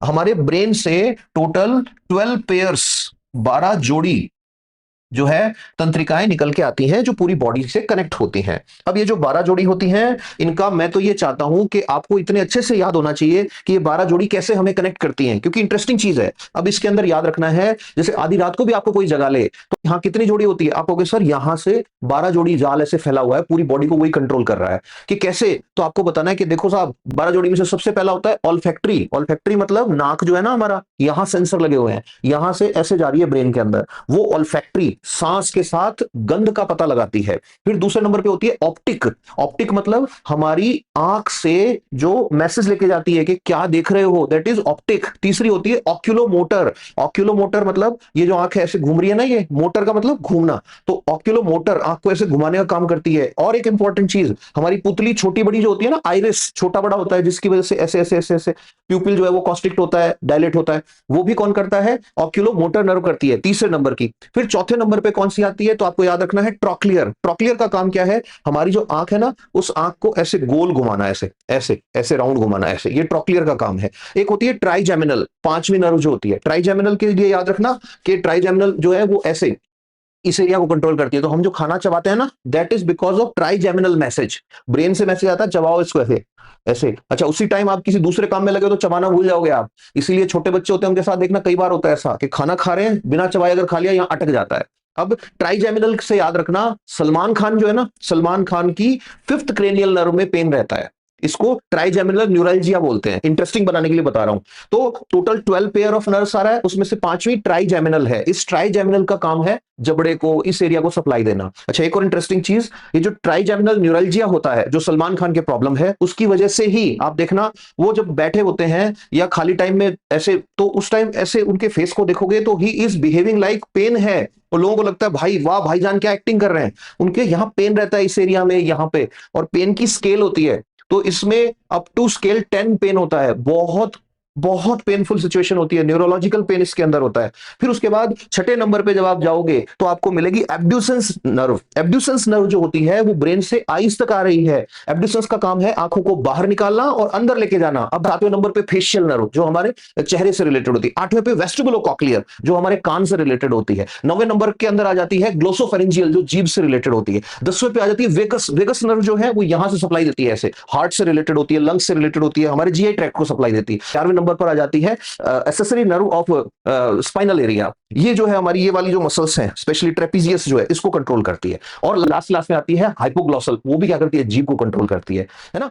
हमारे ब्रेन से total 12 pairs, 12 जोड़ी जो है तंत्रिकाएं निकल के आती हैं जो पूरी बॉडी से कनेक्ट होती हैं। अब ये जो 12 जोड़ी होती हैं, इनका मैं तो ये चाहता हूं कि आपको इतने अच्छे से याद होना चाहिए कि ये 12 जोड़ी कैसे हमें कनेक्ट करती हैं, क्योंकि इंटरेस्टिंग चीज है। अब इसके अंदर याद रखना है, जैसे आधी रात को भी आपको कोई जगा ले तो यहाँ कितनी जोड़ी होती है, आप कहोगे सर यहाँ से 12 जोड़ी जाल ऐसे फैला हुआ है, पूरी बॉडी को वही कंट्रोल कर रहा है। कि कैसे, तो आपको बताना है कि देखो साहब, 12 जोड़ी में से सबसे पहला होता है ऑल्फैक्टरी। ऑल्फैक्टरी मतलब नाक जो है ना हमारा, यहां सेंसर लगे हुए हैं, यहां से ऐसे जा रही है ब्रेन के अंदर, वो ऑल्फैक्टरी सांस के साथ गंध का पता लगाती है। फिर दूसरे नंबर पे होती है ऑप्टिक। ऑप्टिक मतलब हमारी आंख से जो मैसेज लेके जाती है कि क्या देख रहे हो, दैट इज ऑप्टिक। तीसरी होती है ऑक्यूलोमोटर। ऑक्यूलोमोटर मतलब ये जो आंख है ऐसे घूम रही है ना, ये मोटर का मतलब घूमना, तो ऑक्यूलोमोटर आंख को ऐसे घुमाने का काम करती है। और एक इंपॉर्टेंट चीज, हमारी पुतली छोटी बड़ी जो होती है ना, आइरिस छोटा बड़ा होता है, जिसकी वजह से ऐसे ऐसे ऐसे ऐसे प्यूपिल जो है वो कॉन्स्ट्रिक्ट होता है, डायलेट होता है, वो भी कौन करता है, ऑक्यूलोमोटर नर्व करती है, तीसरे नंबर की। फिर चौथे नंबर पे कौन सी आती है, तो आपको याद रखना है ट्रॉक्लियर। ट्रॉक्लियर का काम क्या है, हमारी जो आंख है ना, उस आंख को ऐसे गोल घुमाना, ऐसे ऐसे ऐसे राउंड घुमाना, ऐसे, ये ट्रॉक्लियर का काम है। एक होती है ट्राइजेमिनल, पांचवी नर्व जो होती है। ट्राइजेमिनल के लिए याद रखना कि ट्राइजेमिनल जो है वो ऐसे इस एरिया को कंट्रोल करती है। तो हम जो खाना चबाते हैं ना, that is because of trigeminal message. Brain से मैसेज आता है चबाओ इसको ऐसे ऐसे। अच्छा, उसी टाइम आप किसी दूसरे काम में लगे हो तो चबाना भूल जाओगे आप। इसीलिए छोटे बच्चे होते हैं उनके साथ देखना कई बार होता है ऐसा कि खाना खा रहे हैं, बिना चबाए अगर खा लिया यहाँ अटक जाता है। अब ट्राइजेमिनल से याद रखना, सलमान खान जो है ना, सलमान खान की फिफ्थ क्रेनियल नर्व में पेन रहता है, इसको ट्राइजेमिनल न्यूरल्जिया बोलते हैं। इंटरेस्टिंग बनाने के लिए बता रहा हूं। तो टोटल 12 पेयर ऑफ नर्व्स आ रहा है, उसमें से पांचवी ट्राइजेमिनल है। इस ट्राइजेमिनल का काम है जबड़े को, इस एरिया को सप्लाई देना। अच्छा, एक और इंटरेस्टिंग चीज, ये जो ट्राइजेमिनल न्यूरल्जिया होता है जो सलमान खान के प्रॉब्लम है, उसकी वजह से ही आप देखना वो जब बैठे होते हैं या खाली टाइम में ऐसे, तो उस टाइम ऐसे उनके फेस को देखोगे तो he is behaving like pain है। और लोगों को लगता है भाई वाह भाईजान क्या एक्टिंग कर रहे हैं, उनके यहाँ पेन रहता है इस एरिया में, यहाँ पे। और पेन की स्केल होती है, तो इसमें अप टू स्केल 10 पेन होता है। बहुत बहुत पेनफुल सिचुएशन होती है, न्यूरोलॉजिकल पेन इसके अंदर होता है। फिर उसके बाद छठे नंबर पे जब आप जाओगे तो आपको मिलेगी एब्ड्यूसेंस नर्व। एब्ड्यूसेंस नर्व जो होती है वो ब्रेन से आईज तक आ रही है। एब्ड्यूसेंस का काम है आंखों को बाहर निकालना और अंदर लेके जाना। अब सातवें नंबर पे फेशियल नर्व जो हमारे चेहरे से रिलेटेड होती है। आठवें पे वेस्टिबुलोकॉक्लियर जो हमारे कान से रिलेटेड होती है। नौवें नंबर के अंदर आ जाती है ग्लोसोफेरेंजियल जो जीभ से रिलेटेड होती है। 10वें पे आ जाती है वेगस। वेगस नर्व जो है वो यहां से सप्लाई देती है, ऐसे हार्ट से रिलेटेड होती है, लंग्स से रिलेटेड होती है, हमारे जीआई ट्रैक्ट को सप्लाई देती है। 11वें नंबर पर आ जाती है accessory nerve of spinal area. ये जो है हमारी ये वाली जो मसल्स हैं, स्पेशली ट्रेपीजियस जो है, इसको कंट्रोल करती है। और लास्ट क्लास में आती है हाइपोग्लॉसल, वो भी क्या करती है, जीभ को कंट्रोल करती है ना।